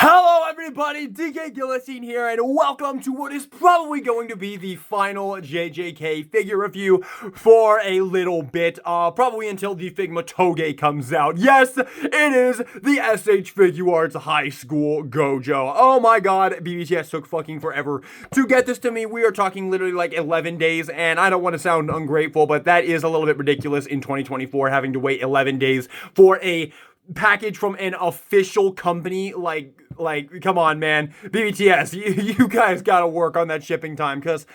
Hello everybody, DK Gillisine here, and welcome to what is probably going to be the final JJK figure review for a little bit, probably until the Figma Toge comes out. Yes, it is the SH Figuarts High School Gojo. Oh my god, BBTS took fucking forever to get this to me. We are talking literally like 11 days, and I don't want to sound ungrateful, but that is a little bit ridiculous in 2024, having to wait 11 days for a package from an official company. Like, come on, man. BBTS, you guys gotta work on that shipping time, because,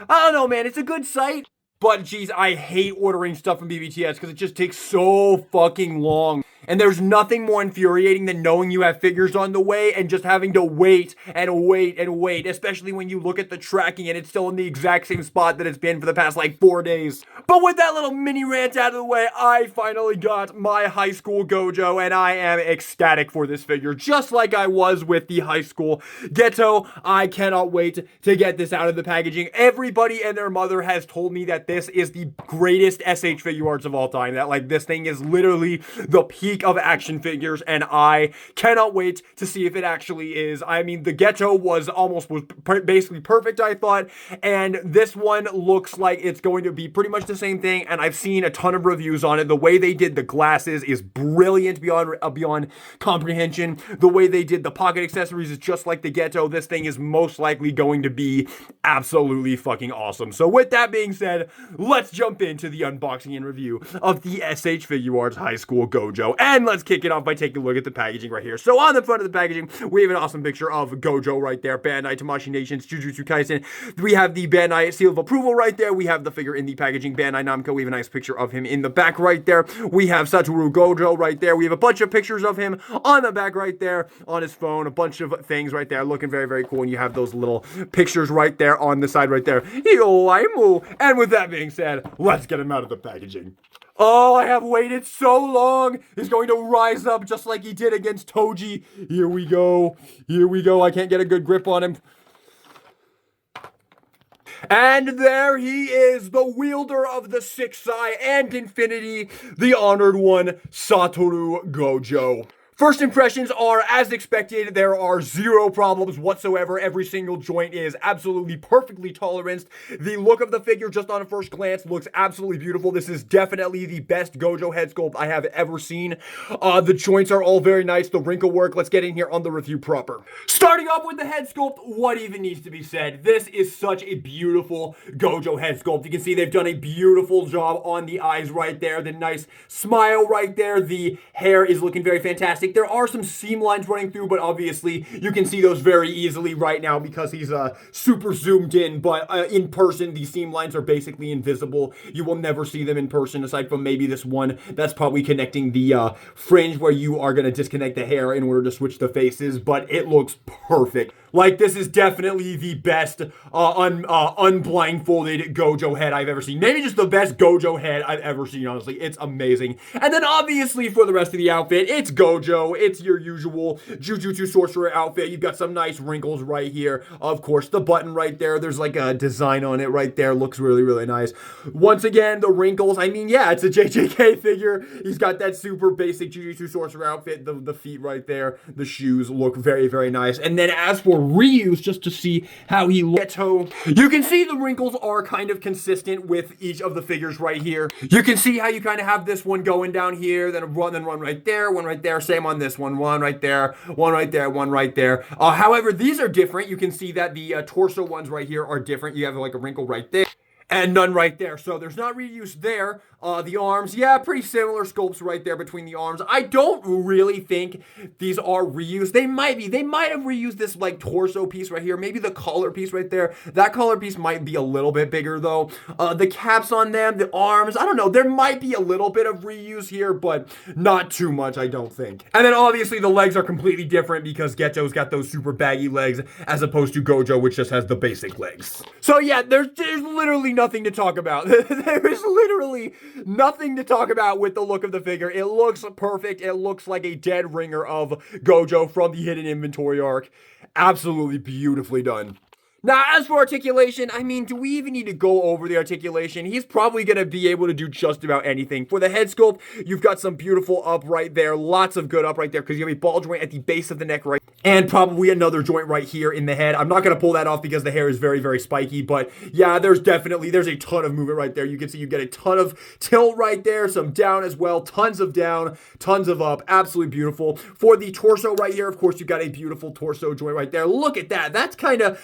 I don't know, man, it's a good site, but, geez, I hate ordering stuff from BBTS, because it just takes so fucking long. And there's nothing more infuriating than knowing you have figures on the way and just having to wait and wait and wait, especially when you look at the tracking and it's still in the exact same spot that it's been for the past, like, 4 days. But with that little mini rant out of the way, I finally got my high school Gojo, and I am ecstatic for this figure, just like I was with the high school Geto. I cannot wait to get this out of the packaging. Everybody and their mother has told me that this is the greatest SH Figuarts of all time, that, like, this thing is literally the peak of action figures, and I cannot wait to see if it actually is. I mean, the Geto was basically perfect, I thought, and this one looks like it's going to be pretty much the same thing, and I've seen a ton of reviews on it. The way they did the glasses is brilliant beyond comprehension. The way they did the pocket accessories is just like the Geto. This thing is most likely going to be absolutely fucking awesome. So with that being said, let's jump into the unboxing and review of the SH Figuarts High School Gojo. And let's kick it off by taking a look at the packaging right here. So on the front of the packaging, we have an awesome picture of Gojo right there. Bandai Tamashii Nations Jujutsu Kaisen. We have the Bandai seal of approval right there. We have the figure in the packaging. Bandai Namco. We have a nice picture of him in the back right there. We have Satoru Gojo right there. We have a bunch of pictures of him on the back right there on his phone. A bunch of things right there looking very, very cool. And you have those little pictures right there on the side right there. And with that being said, let's get him out of the packaging. Oh, I have waited so long. He's going to rise up just like he did against Toji. Here we go. Here we go. I can't get a good grip on him. And there he is, the wielder of the Six Eye and Infinity, the honored one, Satoru Gojo. First impressions are, as expected, there are zero problems whatsoever. Every single joint is absolutely perfectly toleranced. The look of the figure, just on a first glance, looks absolutely beautiful. This is definitely the best Gojo head sculpt I have ever seen. The joints are all very nice. The wrinkle work, let's get in here on the review proper. Starting off with the head sculpt, what even needs to be said? This is such a beautiful Gojo head sculpt. You can see they've done a beautiful job on the eyes right there. The nice smile right there. The hair is looking very fantastic. There are some seam lines running through, but obviously you can see those very easily right now because he's super zoomed in, but in person the seam lines are basically invisible. You will never see them in person aside from maybe this one that's probably connecting the fringe where you are going to disconnect the hair in order to switch the faces, but it looks perfect. Like, this is definitely the best unblindfolded Gojo head I've ever seen. Maybe just the best Gojo head I've ever seen, honestly. It's amazing. And then, obviously, for the rest of the outfit, it's Gojo. It's your usual Jujutsu Sorcerer outfit. You've got some nice wrinkles right here. Of course, the button right there. There's, like, a design on it right there. Looks really, really nice. Once again, the wrinkles. I mean, yeah, it's a JJK figure. He's got that super basic Jujutsu Sorcerer outfit. The feet right there. The shoes look very, very nice. And then, as for reuse, just to see how he looks, you can see the wrinkles are kind of consistent with each of the figures right here. You can see how you kind of have this one going down here, then one right there, one right there, same on this one right there, one right there, one right there. However, these are different. You can see that the torso ones right here are different. You have like a wrinkle right there and none right there. So there's not reuse there. The arms, yeah, pretty similar sculpts right there between the arms. I don't really think these are reused. They might be. They might have reused this, like, torso piece right here. Maybe the collar piece right there. That collar piece might be a little bit bigger, though. The caps on them, the arms, I don't know. There might be a little bit of reuse here, but not too much, I don't think. And then, obviously, the legs are completely different because Geto's got those super baggy legs as opposed to Gojo, which just has the basic legs. So, yeah, there's literally nothing to talk about. There is literally nothing to talk about with the look of the figure. It looks perfect. It looks like a dead ringer of Gojo from the hidden inventory arc. Absolutely beautifully done. Now, as for articulation, I mean, do we even need to go over the articulation? He's probably going to be able to do just about anything. For the head sculpt, you've got some beautiful up right there. Lots of good up right there because you have a ball joint at the base of the neck right And probably another joint right here in the head. I'm not going to pull that off because the hair is very, very spiky. But yeah, there's a ton of movement right there. You can see you get a ton of tilt right there. Some down as well. Tons of down, tons of up. Absolutely beautiful. For the torso right here, of course, you got a beautiful torso joint right there. Look at that. That kind of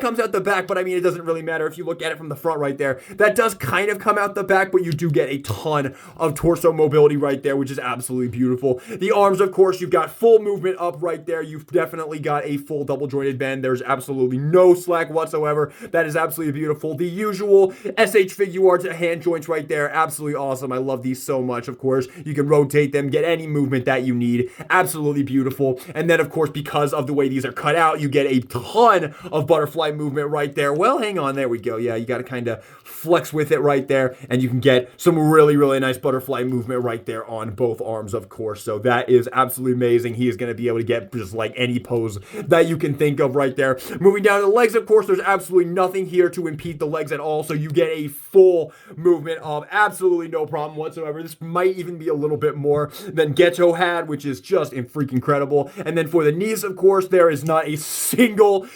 comes out the back. But I mean, it doesn't really matter if you look at it from the front right there. That does kind of come out the back, but you do get a ton of torso mobility right there, which is absolutely beautiful. The arms, of course, you've got full movement up right there. You've definitely got a full double jointed bend. There's absolutely no slack whatsoever. That is absolutely beautiful. The usual SH Figuarts hand joints right there. Absolutely awesome. I love these so much. Of course, you can rotate them, get any movement that you need. Absolutely beautiful. And then, of course, because of the way these are cut out, you get a ton of butterfly movement right there. Well, hang on. There we go. Yeah, you got to kind of flex with it right there, and you can get some really, really nice butterfly movement right there on both arms, of course. So that is absolutely amazing. He is going to be able to get just like any pose that you can think of right there. Moving down to the legs, of course, there's absolutely nothing here to impede the legs at all, so you get a full movement of absolutely no problem whatsoever. This might even be a little bit more than Gojo had, which is just freaking incredible. And then for the knees, of course, there's not a single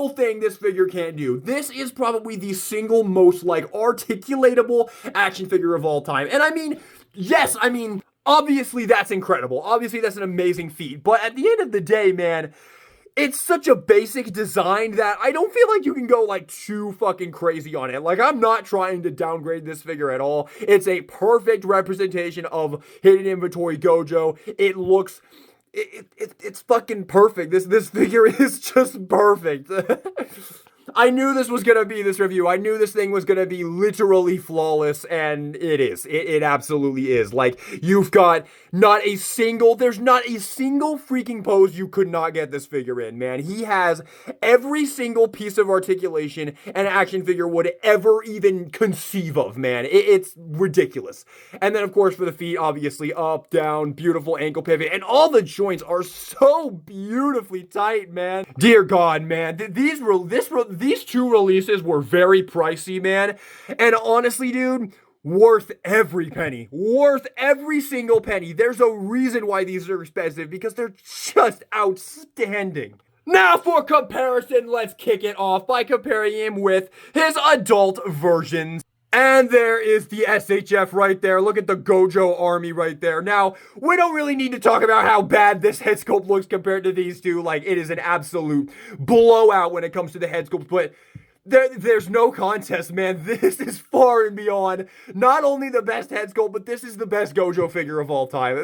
thing this figure can't do. This is probably the single most like articulatable action figure of all time. And I mean, yes, obviously that's incredible. Obviously that's an amazing feat. But at the end of the day, man, it's such a basic design that I don't feel like you can go like too fucking crazy on it. Like, I'm not trying to downgrade this figure at all. It's a perfect representation of Hidden Inventory Gojo. It looks... It's fucking perfect. This figure is just perfect. I knew this was going to be this review. I knew this thing was going to be literally flawless, and it is. It absolutely is. Like, you've got there's not a single freaking pose you could not get this figure in, man. He has every single piece of articulation an action figure would ever even conceive of, man. It's ridiculous. And then, of course, for the feet, obviously, up, down, beautiful ankle pivot, and all the joints are so beautifully tight, man. Dear God, man. These two releases were very pricey, man. And honestly, dude, worth every penny. Worth every single penny. There's a reason why these are expensive, because they're just outstanding. Now for comparison, let's kick it off by comparing him with his adult versions. And there is the SHF right there. Look at the Gojo army right there. Now, we don't really need to talk about how bad this head sculpt looks compared to these two. Like, it is an absolute blowout when it comes to the head sculpt. But there's no contest, man. This is far and beyond not only the best head sculpt, but this is the best Gojo figure of all time.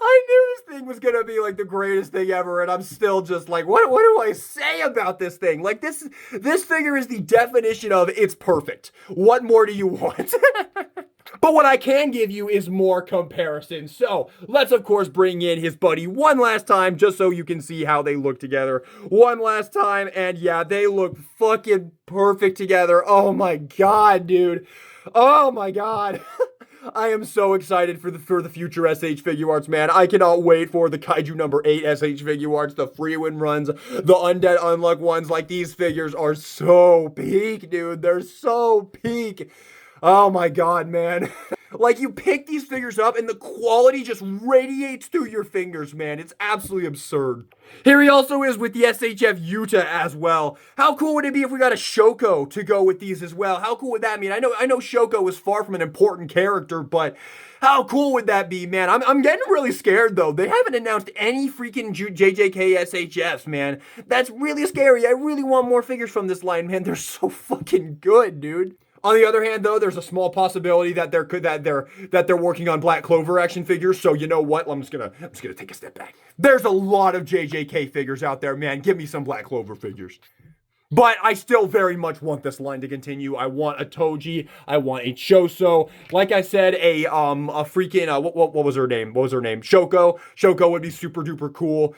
I knew this thing was gonna be like the greatest thing ever, and I'm still just like, what do I say about this thing? Like, this figure is the definition of it's perfect. What more do you want? But what I can give you is more comparison. So let's, of course, bring in his buddy one last time, just so you can see how they look together. One last time, and yeah, they look fucking perfect together. Oh my God, dude. Oh my God. I am so excited for the future SH Figuarts, man. I cannot wait for the Kaiju number 8 SH Figuarts, the free win runs, the Undead Unluck ones. Like, these figures are so peak, dude. They're so peak. Oh my God, man. Like, you pick these figures up and the quality just radiates through your fingers, man. It's absolutely absurd. Here he also is with the SHF Yuta as well. How cool would it be if we got a Shoko to go with these as well? How cool would that mean? I know Shoko is far from an important character, but how cool would that be, man? I'm getting really scared, though. They haven't announced any freaking JJK SHFs, man. That's really scary. I really want more figures from this line, man. They're so fucking good, dude. On the other hand, though, there's a small possibility that they're working on Black Clover action figures. So you know what? I'm just gonna take a step back. There's a lot of JJK figures out there, man. Give me some Black Clover figures. But I still very much want this line to continue. I want a Toji. I want a Choso. Like I said, a freaking what was her name? What was her name? Shoko. Shoko would be super duper cool.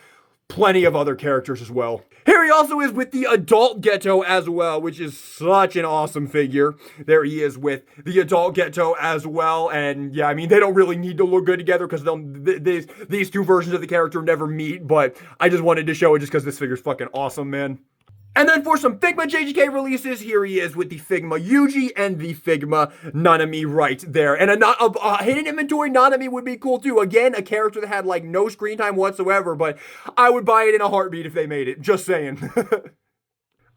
Plenty of other characters as well. Here he also is with the adult Geto as well, which is such an awesome figure. There he is with the adult Geto as well. And yeah, I mean, they don't really need to look good together because these two versions of the character never meet. But I just wanted to show it just because this figure's fucking awesome, man. And then for some Figma JJK releases, here he is with the Figma Yuji and the Figma Nanami right there. And a hidden inventory Nanami would be cool too. Again, a character that had like no screen time whatsoever, but I would buy it in a heartbeat if they made it. Just saying.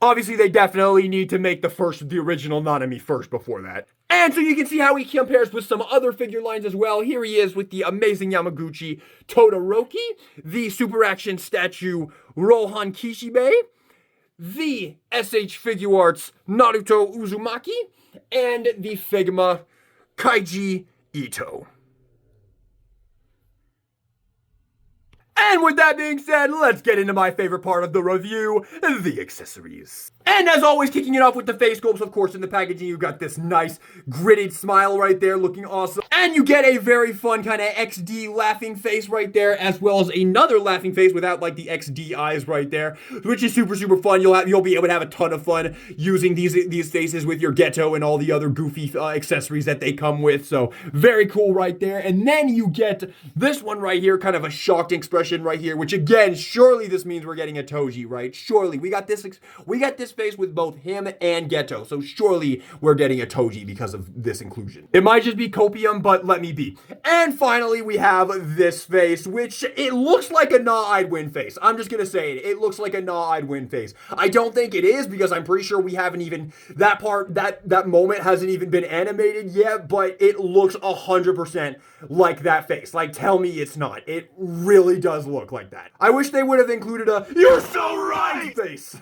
Obviously, they definitely need to make the original Nanami first before that. And so you can see how he compares with some other figure lines as well. Here he is with the amazing Yamaguchi Todoroki, the Super Action statue Rohan Kishibe, the SH Figuarts Naruto Uzumaki, and the Figma Kaiji Ito. And with that being said, let's get into my favorite part of the review, the accessories. And as always, kicking it off with the face sculpts, of course, in the packaging, you got this nice gritted smile right there looking awesome. And you get a very fun kind of XD laughing face right there, as well as another laughing face without like the XD eyes right there, which is super, super fun. You'll be able to have a ton of fun using these faces with your Geto and all the other goofy accessories that they come with. So very cool right there. And then you get this one right here, kind of a shocked expression right here, which again, surely this means we're getting a Toji, right? Surely we got this face with both him and Geto, so surely we're getting a Toji because of this inclusion. It might just be copium, but let me be. And finally, we have this face, which it looks like a Nah I'd Win face. I'm just gonna say it. It looks like a Nah I'd Win face. I don't think it is, because I'm pretty sure we haven't even, that moment hasn't even been animated yet, but it looks 100% like that face. Like, tell me it's not. It really does look like that. I wish they would have included a "you're so right" face.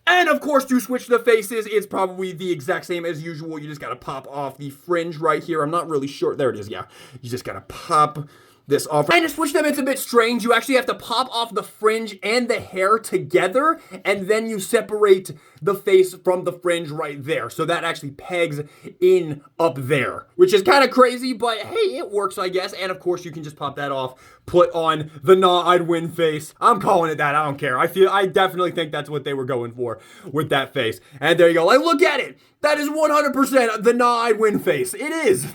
And of course, to switch the faces, it's probably the exact same as usual. You just gotta pop off the fringe right here. I'm not really sure. There it is, yeah. You just gotta pop this off. And to switch them, it's a bit strange. You actually have to pop off the fringe and the hair together, and then you separate the face from the fringe right there. So that actually pegs in up there, which is kind of crazy, but hey, it works, I guess. And of course, you can just pop that off, put on the Nah I'd Win face. I'm calling it that. I don't care. I definitely think that's what they were going for with that face. And there you go. Like, look at it. That is 100% the Nah I'd Win face. It is.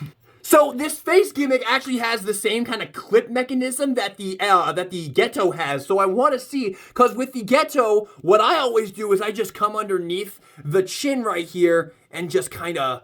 So this face gimmick actually has the same kind of clip mechanism that the Geto has. So I want to see, because with the Geto, what I always do is I just come underneath the chin right here and just kind of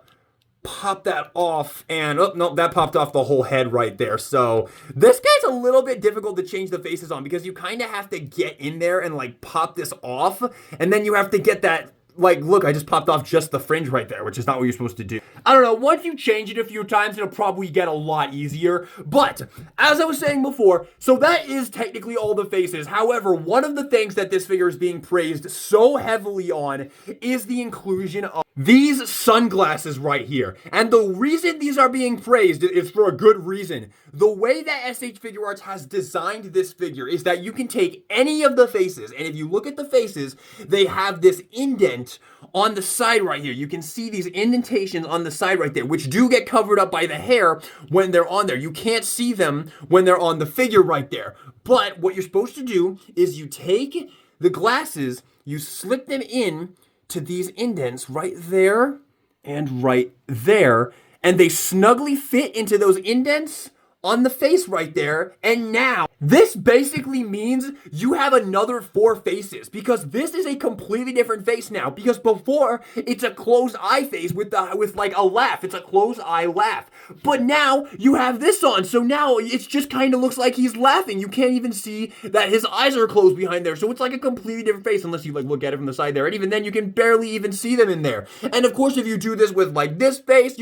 pop that off, and oh no, that popped off the whole head right there. So this guy's a little bit difficult to change the faces on, because you kind of have to get in there and like pop this off, and then you have to get that. Like, look, I just popped off just the fringe right there, which is not what you're supposed to do. I don't know, once you change it a few times, it'll probably get a lot easier. But, as I was saying before, so that is technically all the faces. However, one of the things that this figure is being praised so heavily on is the inclusion of these sunglasses right here. And the reason these are being praised is for a good reason. The way that SH Figuarts has designed this figure is that you can take any of the faces, and if you look at the faces, they have this indent on the side right here. You can see these indentations on the side right there, which do get covered up by the hair when they're on there. You can't see them when they're on the figure right there. But what you're supposed to do is you take the glasses, you slip them in to these indents right there and right there, and they snugly fit into those indents on the face right there. And now this basically means you have another 4 faces, because this is a completely different face now, because before it's a closed eye face with like a laugh. It's a closed eye laugh, but now you have this on, so now it's just kind of looks like he's laughing. You can't even see that his eyes are closed behind there, so it's like a completely different face, unless you like look at it from the side there, and even then you can barely even see them in there. And of course, if you do this with like this face,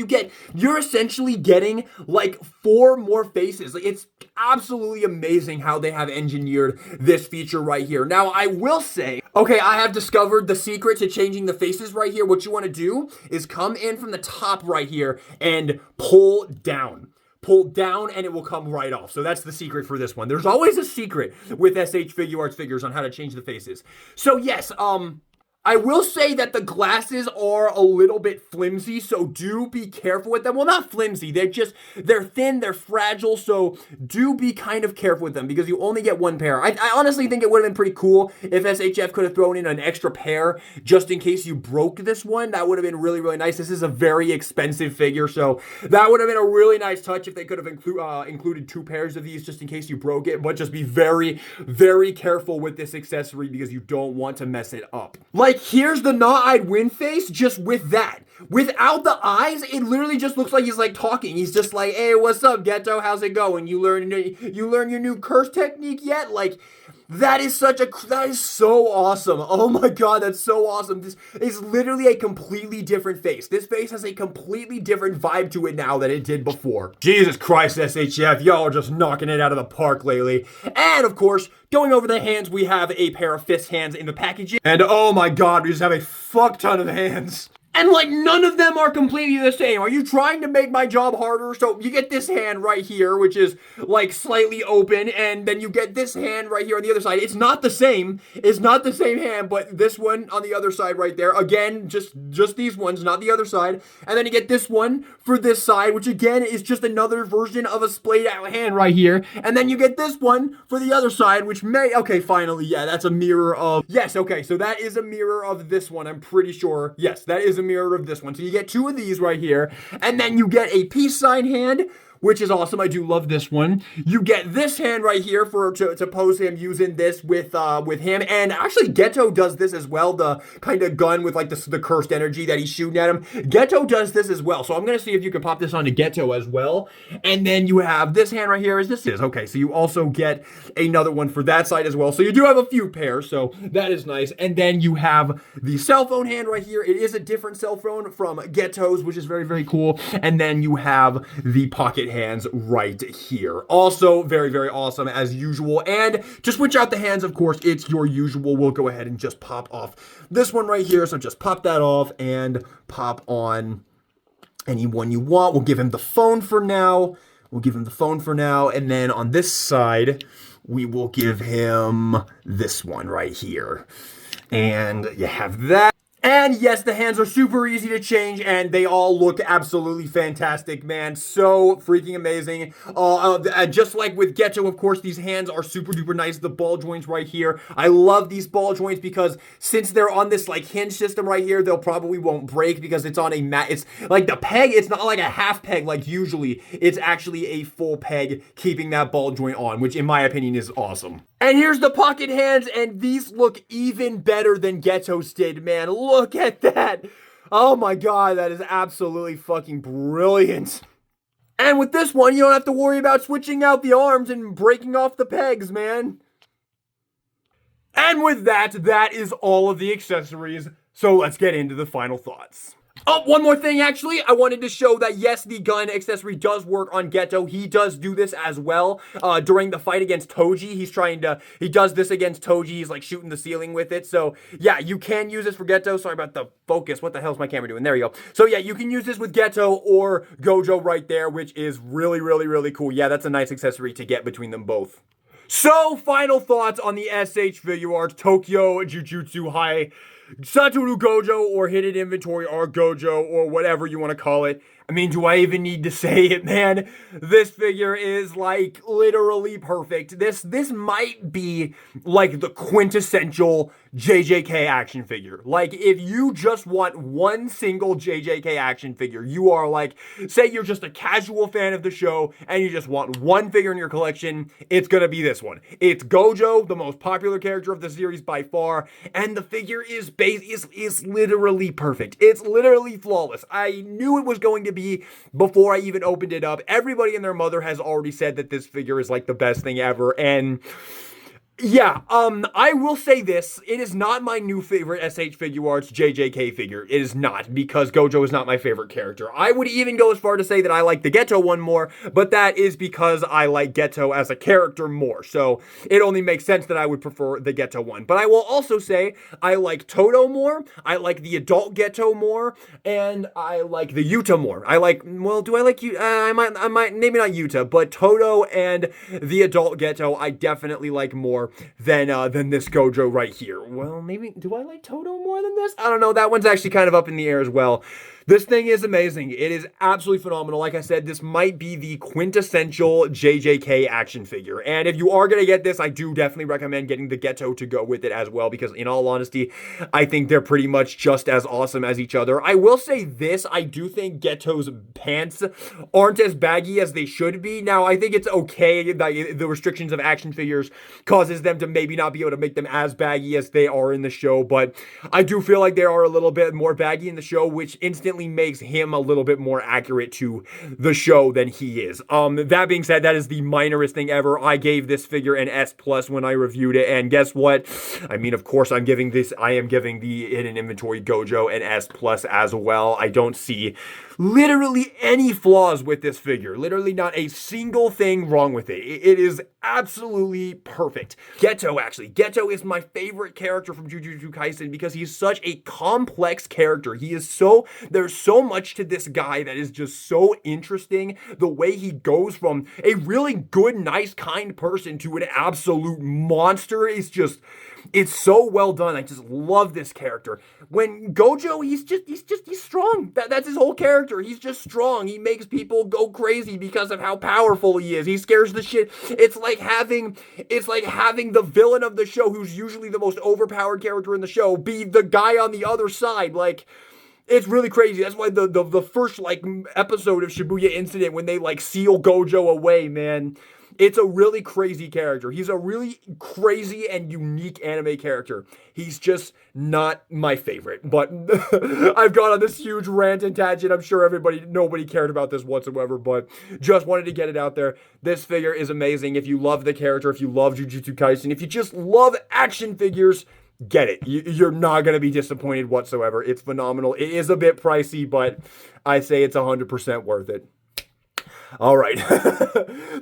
you're essentially getting like 4 more faces. Like, it's absolutely amazing how they have engineered this feature right here. Now, I will say, okay, I have discovered the secret to changing the faces right here. What you want to do is come in from the top right here and pull down. Pull down and it will come right off. So that's the secret for this one. There's always a secret with SH Figuarts figures on how to change the faces. So yes, I will say that the glasses are a little bit flimsy, so do be careful with them. Well, not flimsy, they're thin, they're fragile, so do be kind of careful with them because you only get one pair. I honestly think it would have been pretty cool if SHF could have thrown in an extra pair just in case you broke this one. That would have been really, really nice. This is a very expensive figure, so that would have been a really nice touch if they could have included two pairs of these just in case you broke it, but just be very, very careful with this accessory because you don't want to mess it up. Like, here's the not I'd win face just with that. Without the eyes, it literally just looks like he's like talking. He's just like, hey, what's up, Geto? How's it going? You learn your new curse technique yet? Like, that is so awesome. Oh my god, that's so awesome. This is literally a completely different face. This face has a completely different vibe to it now than it did before. Jesus Christ, SHF, y'all are just knocking it out of the park lately. And of course, going over the hands, we have a pair of fist hands in the packaging. And oh my god, we just have a fuck ton of hands. And like none of them are completely the same. Are you trying to make my job harder? So you get this hand right here, which is like slightly open, and then you get this hand right here on the other side. It's not the same. It's not the same hand, but this one on the other side right there. Again, just these ones, not the other side. And then you get this one for this side, which again is just another version of a splayed out hand right here. And then you get this one for the other side, which okay, finally, yeah, that's a mirror of, yes, okay, so that is a mirror of this one, I'm pretty sure. Yes, that is a mirror of this one. So you get two of these right here, and then you get a peace sign hand, which is awesome. I do love this one. You get this hand right here to pose him using this with him. And actually, Geto does this as well. The kind of gun with like the cursed energy that he's shooting at him. Geto does this as well. So I'm gonna see if you can pop this onto Geto as well. And then you have this hand right here. Okay, so you also get another one for that side as well. So you do have a few pairs. So that is nice. And then you have the cell phone hand right here. It is a different cell phone from Geto's, which is very, very cool. And then you have the pocket hands right here. Also very, very awesome as usual. And to switch out the hands, of course, it's your usual. We'll go ahead and just pop off this one right here. So just pop that off and pop on anyone you want. We'll give him the phone for now. And then on this side, we will give him this one right here. And you have that. And yes, the hands are super easy to change, and they all look absolutely fantastic, man. So freaking amazing. Just like with Geto, of course, these hands are super duper nice. The ball joints right here. I love these ball joints because since they're on this like hinge system right here, they'll probably won't break because it's on a mat. It's like the peg, it's not like a half peg like usually. It's actually a full peg keeping that ball joint on, which in my opinion is awesome. And here's the pocket hands, and these look even better than Geto's did, man. Look at that. Oh my god, that is absolutely fucking brilliant. And with this one, you don't have to worry about switching out the arms and breaking off the pegs, man. And with that is all of the accessories. So let's get into the final thoughts. Oh, one more thing, actually. I wanted to show that, yes, the gun accessory does work on Geto. He does do this as well. During the fight against Toji, he does this against Toji. He's, like, shooting the ceiling with it. So, yeah, you can use this for Geto. Sorry about the focus. What the hell's my camera doing? There you go. So, yeah, you can use this with Geto or Gojo right there, which is really, really, really cool. Yeah, that's a nice accessory to get between them both. So, final thoughts on the SH Figuarts Tokyo Jujutsu High Satoru Gojo or Hidden Inventory or Gojo or whatever you want to call it. I mean, do I even need to say it, man? This figure is, like, literally perfect. This might be, like, the quintessential JJK action figure. Like, if you just want one single JJK action figure, you are, like, say you're just a casual fan of the show and you just want one figure in your collection, it's gonna be this one. It's Gojo, the most popular character of the series by far, and the figure is literally perfect. It's literally flawless. I knew it was going to be before I even opened it up. Everybody and their mother has already said that this figure is like the best thing ever, and yeah, I will say this. It is not my new favorite SH Figuarts JJK figure. It is not, because Gojo is not my favorite character. I would even go as far to say that I like the Geto one more, but that is because I like Geto as a character more. So it only makes sense that I would prefer the Geto one. But I will also say I like Todo more, I like the adult Geto more, and I like the Yuta more. Do I like you? I might, maybe not Yuta, but Todo and the adult Geto I definitely like more. better than this Gojo right here. Well, maybe, do I like Todo more than this? I don't know. That one's actually kind of up in the air as well. This thing is amazing. It is absolutely phenomenal. Like I said, this might be the quintessential JJK action figure. And if you are going to get this, I do definitely recommend getting the Geto to go with it as well, because in all honesty, I think they're pretty much just as awesome as each other. I will say this, I do think Geto's pants aren't as baggy as they should be. Now, I think it's okay that the restrictions of action figures causes them to maybe not be able to make them as baggy as they are in the show, but I do feel like they are a little bit more baggy in the show, which instantly makes him a little bit more accurate to the show than he is. That being said, that is the minorest thing ever. I gave this figure an S+ when I reviewed it, and guess what? I mean, of course, I am giving the hidden inventory Gojo an S+ as well. I don't see literally any flaws with this figure. Literally not a single thing wrong with it. It is absolutely perfect. Geto is my favorite character from Jujutsu Kaisen because he's such a complex character. There's so much to this guy that is just so interesting. The way he goes from a really good, nice, kind person to an absolute monster is just, it's so well done. I just love this character. When Gojo, he's strong. That's his whole character. He's just strong. He makes people go crazy because of how powerful he is. He scares the shit. It's like having the villain of the show, who's usually the most overpowered character in the show, be the guy on the other side. Like, it's really crazy. That's why the first, like, episode of Shibuya Incident, when they, like, seal Gojo away, man, it's a really crazy character. He's a really crazy and unique anime character. He's just not my favorite. But I've gone on this huge rant and tangent. I'm sure nobody cared about this whatsoever, but just wanted to get it out there. This figure is amazing. If you love the character, if you love Jujutsu Kaisen, if you just love action figures, get it. You're not going to be disappointed whatsoever. It's phenomenal. It is a bit pricey, but I say it's 100% worth it. All right.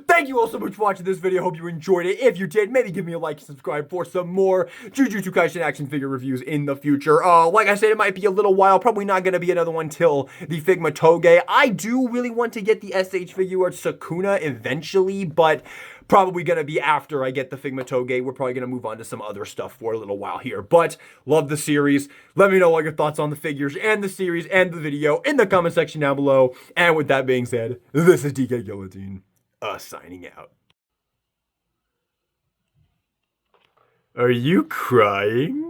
Thank you all so much for watching this video. Hope you enjoyed it. If you did, maybe give me a like and subscribe for some more Jujutsu Kaisen action figure reviews in the future. Like I said, it might be a little while. Probably not going to be another one till the Figma Toge. I do really want to get the SH Figuarts Sukuna eventually, but probably going to be after I get the Figma Toge. We're probably going to move on to some other stuff for a little while here. But love the series. Let me know all your thoughts on the figures and the series and the video in the comment section down below. And with that being said, this is DK Guillotine, signing out. Are you crying?